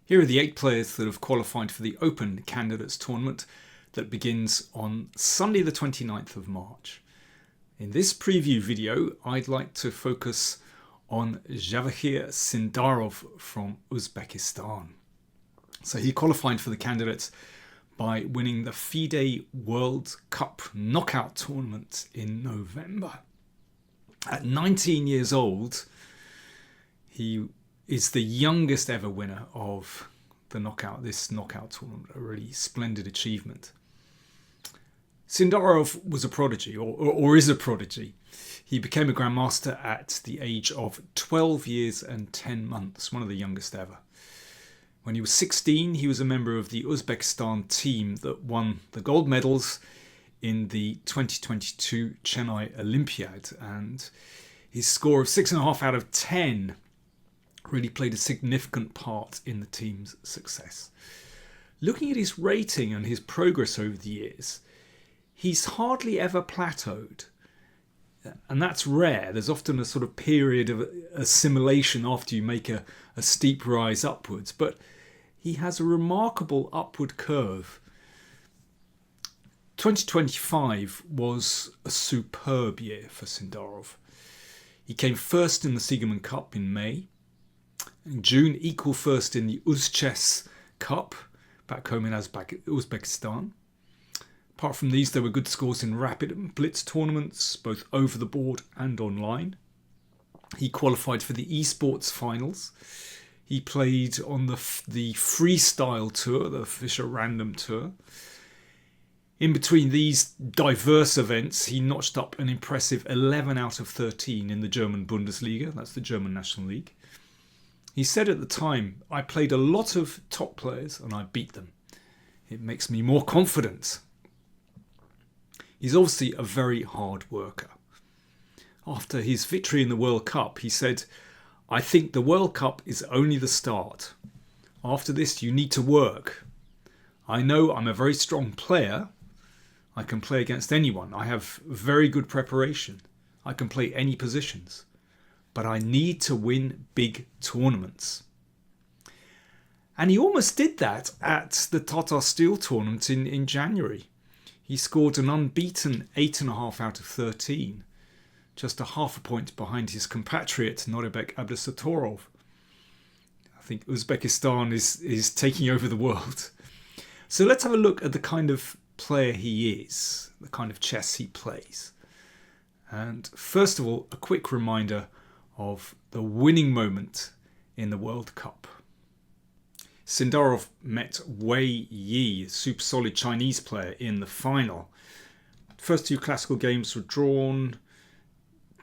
Here are the 8 players that have qualified for the Open Candidates Tournament that begins on Sunday the 29th of March. In this preview video, I'd like to focus on Javokhir Sindarov from Uzbekistan. So he qualified for the candidates by winning the FIDE World Cup knockout tournament in November. At 19 years old, he is the youngest ever winner of this knockout tournament, a really splendid achievement. Sindarov was a prodigy, or is a prodigy. He became a grandmaster at the age of 12 years and 10 months, one of the youngest ever. When he was 16, he was a member of the Uzbekistan team that won the gold medals in the 2022 Chennai Olympiad, and his score of 6.5 out of 10 really played a significant part in the team's success. Looking at his rating and his progress over the years, he's hardly ever plateaued. And that's rare. There's often a sort of period of assimilation after you make a steep rise upwards. But he has a remarkable upward curve. 2025 was a superb year for Sindarov. He came first in the Siegerman Cup in May. In June, equal first in the Uzchess Cup, back home in Uzbekistan. Apart from these, there were good scores in rapid and blitz tournaments, both over the board and online. He qualified for the esports finals. He played on the freestyle tour, the Fischer Random Tour. In between these diverse events, he notched up an impressive 11 out of 13 in the German Bundesliga, that's the German National League. He said at the time, "I played a lot of top players and I beat them. It makes me more confident." He's obviously a very hard worker. After his victory in the World Cup, he said, "I think the World Cup is only the start. After this, you need to work. I know I'm a very strong player. I can play against anyone. I have very good preparation. I can play any positions. But I need to win big tournaments." And he almost did that at the Tata Steel tournament in January. He scored an unbeaten 8.5 out of 13, just a half a point behind his compatriot Norbek Abdusatorov. I think Uzbekistan is taking over the world. So let's have a look at the kind of player he is, the kind of chess he plays. And first of all, a quick reminder of the winning moment in the World Cup. Sindarov met Wei Yi, a super solid Chinese player, in the final. First 2 classical games were drawn.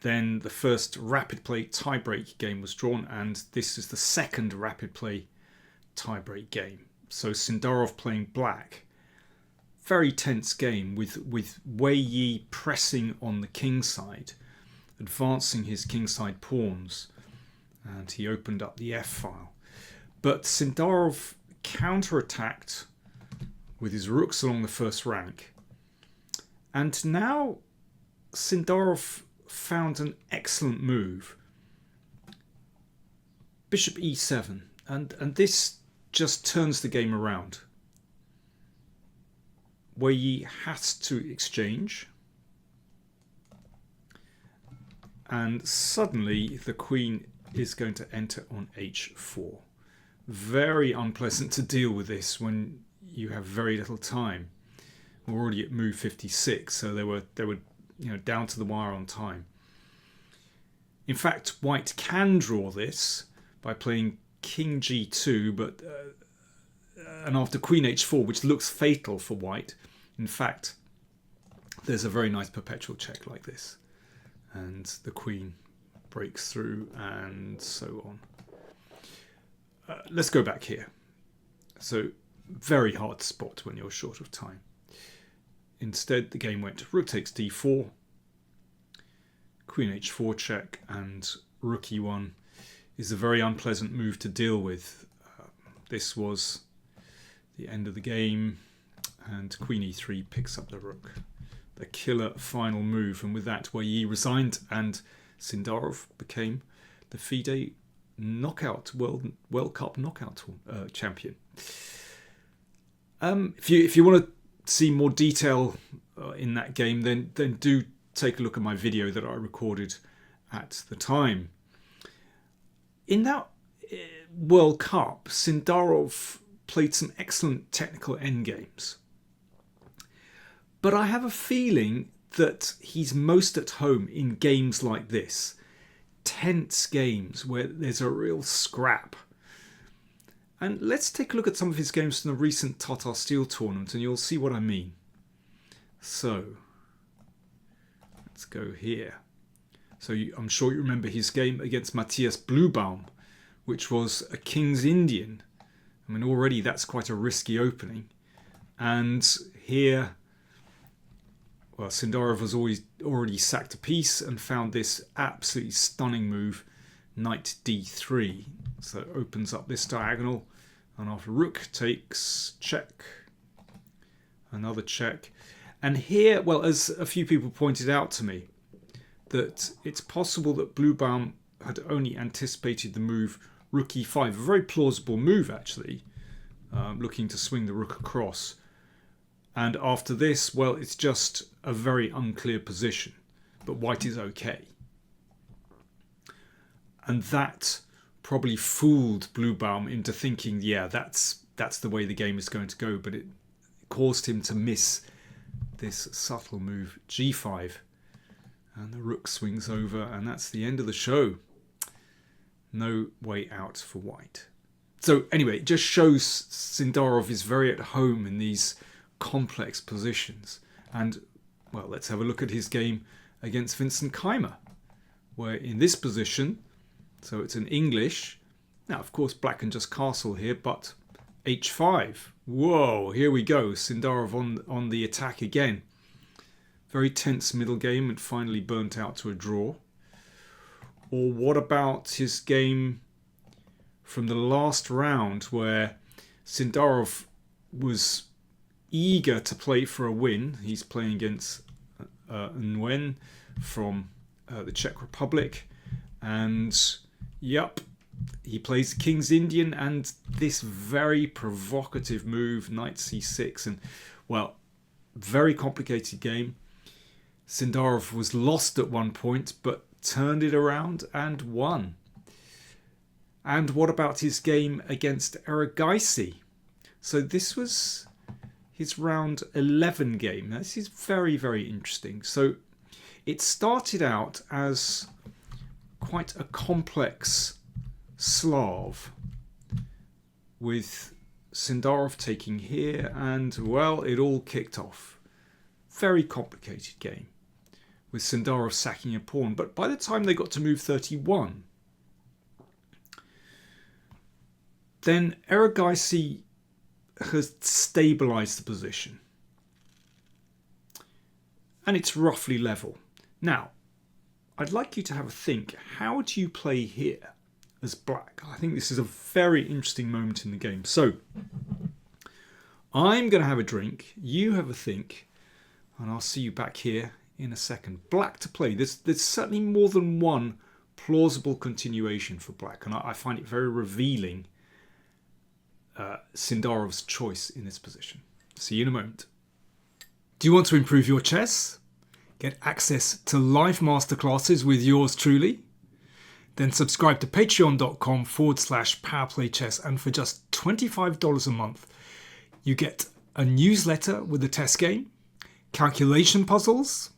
Then the first rapid play tiebreak game was drawn, and this is the second rapid play tiebreak game. So Sindarov playing black. Very tense game with Wei Yi pressing on the king side, advancing his kingside pawns, and he opened up the f-file. But Sindarov counterattacked with his rooks along the first rank. And now Sindarov found an excellent move. Bishop e7, and this just turns the game around. Wei Yi has to exchange. And suddenly the queen is going to enter on h4. Very unpleasant to deal with this when you have very little time. We're already at move 56, so they were down to the wire on time. In fact, white can draw this by playing king g2, and after queen h4, which looks fatal for white. In fact, there's a very nice perpetual check like this. And the queen breaks through and so on. Let's go back here. So very hard to spot when you're short of time. Instead, the game went rook takes d4, queen h4 check, and rook e1 is a very unpleasant move to deal with. This was the end of the game, and queen e3 picks up the rook. The killer final move, and with that Wei Yi resigned and Sindarov became the FIDE World Cup knockout champion. If you want to see more detail in that game, then do take a look at my video that I recorded at the time. In that World Cup, Sindarov played some excellent technical endgames. But I have a feeling that he's most at home in games like this. Tense games where there's a real scrap. And let's take a look at some of his games from the recent Tata Steel tournament and you'll see what I mean. So, let's go here. So I'm sure you remember his game against Matthias Bluebaum, which was a King's Indian. I mean, already that's quite a risky opening. And here, well, Sindarov has already sacked a piece and found this absolutely stunning move, knight d3. So it opens up this diagonal, and after rook takes check, another check. And here, well, as a few people pointed out to me, that it's possible that Bluebaum had only anticipated the move rook e5, a very plausible move actually, looking to swing the rook across. And after this, well, it's just a very unclear position, but white is okay. And that probably fooled Bluebaum into thinking, yeah, that's the way the game is going to go, but it caused him to miss this subtle move g5. And the rook swings over, and that's the end of the show. No way out for white. So anyway, it just shows Sindarov is very at home in these complex positions. And, well, let's have a look at his game against Vincent Keimer, where in this position, so it's an English. Now, of course, black can just castle here, but h5. Whoa, here we go. Sindarov on the attack again. Very tense middle game and finally burnt out to a draw. Or what about his game from the last round where Sindarov was eager to play for a win? He's playing against Nguyen from the Czech Republic. And, yep, he plays King's Indian and this very provocative move, knight c6. And, well, very complicated game. Sindarov was lost at one point, but turned it around and won. And what about his game against Erigaisi? So this was his round 11 game. This is very, very interesting. So it started out as quite a complex Slav with Sindarov taking here and, well, it all kicked off. Very complicated game with Sindarov sacking a pawn. But by the time they got to move 31, then Erigaisi has stabilised the position. And it's roughly level. Now, I'd like you to have a think. How do you play here as black? I think this is a very interesting moment in the game. So, I'm going to have a drink. You have a think. And I'll see you back here in a second. Black to play. There's certainly more than one plausible continuation for black. And I find it very revealing, Sindarov's choice in this position. See you in a moment. Do you want to improve your chess? Get access to live masterclasses with yours truly? Then subscribe to patreon.com/PowerPlayChess, and for just $25 a month, you get a newsletter with a test game, calculation puzzles,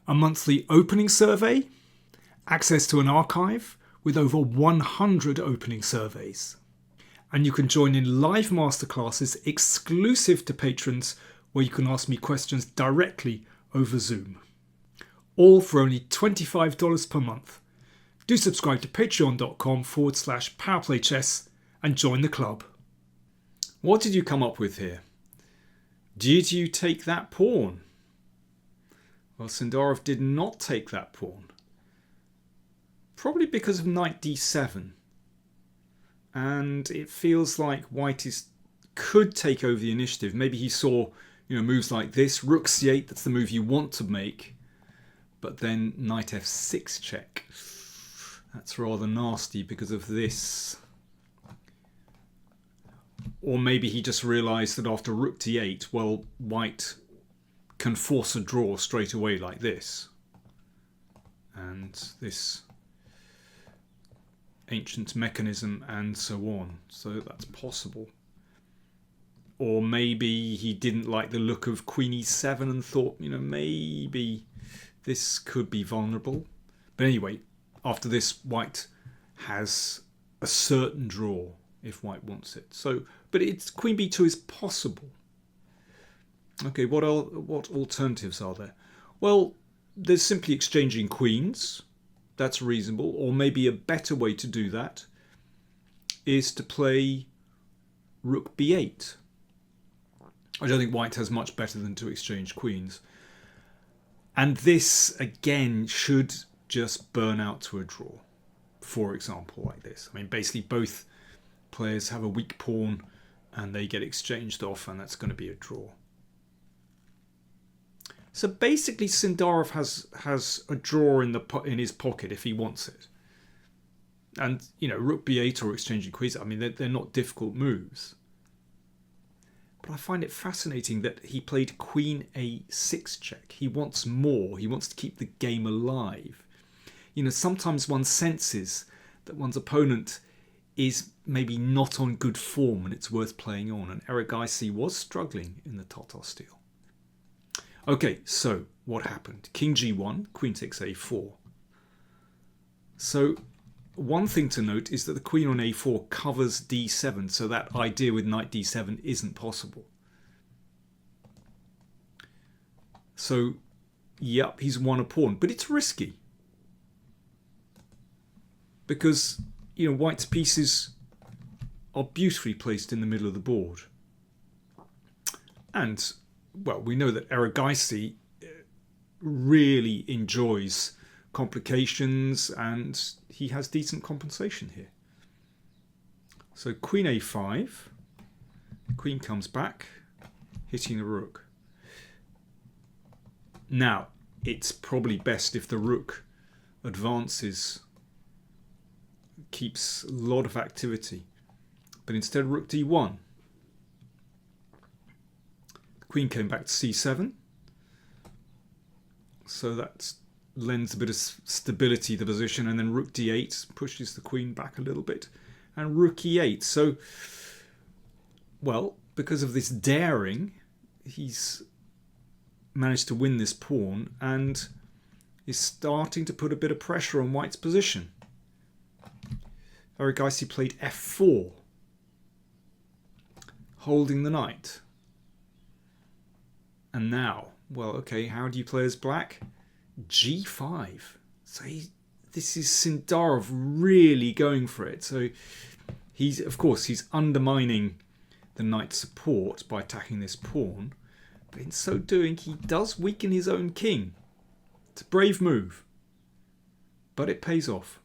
a monthly opening survey, access to an archive with over 100 opening surveys. And you can join in live masterclasses exclusive to patrons where you can ask me questions directly over Zoom. All for only $25 per month. Do subscribe to patreon.com/PowerPlayChess and join the club. What did you come up with here? Did you take that pawn? Well, Sindarov did not take that pawn. Probably because of knight d7. And it feels like white could take over the initiative. Maybe he saw, moves like this. Rook c8, that's the move you want to make. But then knight f6 check. That's rather nasty because of this. Or maybe he just realised that after rook d8, well, white can force a draw straight away like this. And this ancient mechanism and so on. So that's possible. Or maybe he didn't like the look of queen e7 and thought, you know, maybe this could be vulnerable. But anyway, after this, white has a certain draw if white wants it. So, but it's queen b2 is possible. Okay, what alternatives are there? Well, there's simply exchanging queens. That's reasonable. Or maybe a better way to do that is to play rook b8. I don't think white has much better than to exchange queens. And this, again, should just burn out to a draw, for example, like this. I mean, basically both players have a weak pawn and they get exchanged off, and that's going to be a draw. So basically Sindarov has a draw in his pocket if he wants it. And, you know, rook b8 or exchanging queens, I mean, they're not difficult moves. But I find it fascinating that he played queen a6 check. He wants more. He wants to keep the game alive. You know, sometimes one senses that one's opponent is maybe not on good form and it's worth playing on. And Erigaisi was struggling in the Tata Steel. Okay, so what happened? King g1, queen takes a4. So one thing to note is that the queen on a4 covers d7, so that idea with knight d7 isn't possible. So, yep, he's won a pawn, but it's risky. Because, you know, white's pieces are beautifully placed in the middle of the board. And, well, we know that Erigaisi really enjoys complications and he has decent compensation here. So queen a5, queen comes back, hitting the rook. Now, it's probably best if the rook advances, keeps a lot of activity. But instead rook d1. The queen came back to c7. So that lends a bit of stability to the position, and then rook d8 pushes the queen back a little bit, and rook e8. So, well, because of this daring, he's managed to win this pawn and is starting to put a bit of pressure on white's position. Erigaisi played f4, holding the knight. And now, well, okay, how do you play as black? g5. So this is Sindarov really going for it. So he's, of course, he's undermining the knight's support by attacking this pawn. But in so doing, he does weaken his own king. It's a brave move, but it pays off.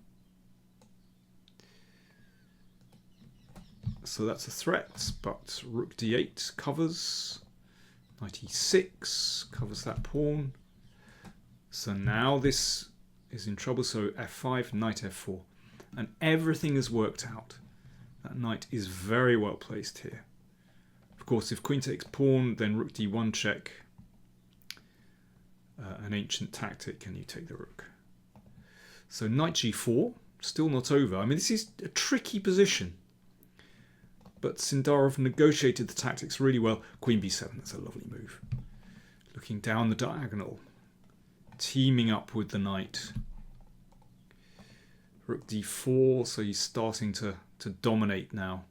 So that's a threat, but rook d8 covers. Knight e6 covers that pawn. So now this is in trouble. So f5, knight f4. And everything has worked out. That knight is very well placed here. Of course, if queen takes pawn, then rook d1 check. An ancient tactic, and you take the rook. So knight g4, still not over. I mean, this is a tricky position. But Sindarov negotiated the tactics really well. Queen b7, that's a lovely move. Looking down the diagonal. Teaming up with the knight. Rook d4, so he's starting to dominate now.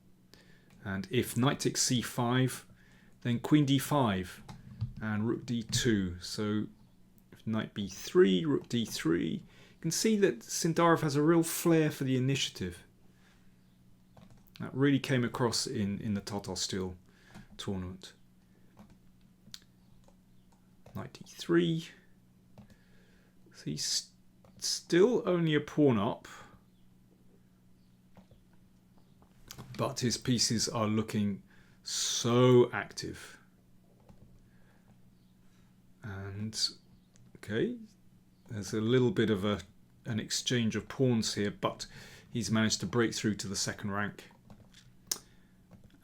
And if knight takes c5, then queen d5 and rook d2. So if knight b3, rook d3. You can see that Sindarov has a real flair for the initiative. That really came across in the Tata Steel tournament. Knight d3. So he's still only a pawn up. But his pieces are looking so active. And, okay, there's a little bit of a an exchange of pawns here, but he's managed to break through to the second rank.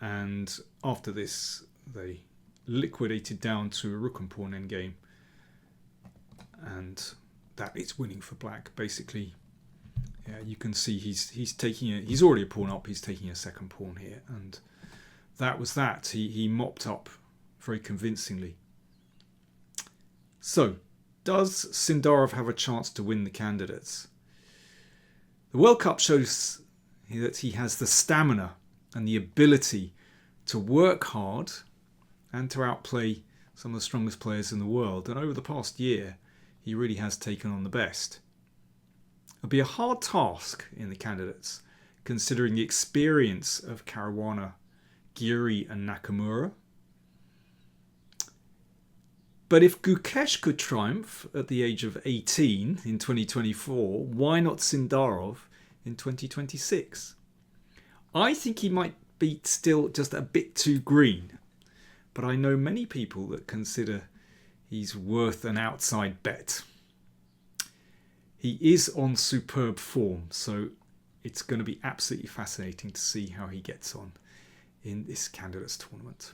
And after this, they liquidated down to a rook and pawn endgame. And that is winning for black. Basically, yeah, you can see he's already a pawn up. He's taking a second pawn here, and that was that. He mopped up very convincingly. So, does Sindarov have a chance to win the candidates? The World Cup shows that he has the stamina and the ability to work hard and to outplay some of the strongest players in the world. And over the past year, he really has taken on the best. It'll be a hard task in the candidates, considering the experience of Caruana, Giri and Nakamura. But if Gukesh could triumph at the age of 18 in 2024, why not Sindarov in 2026? I think he might be still just a bit too green, but I know many people that consider he's worth an outside bet. He is on superb form, so it's going to be absolutely fascinating to see how he gets on in this candidates tournament.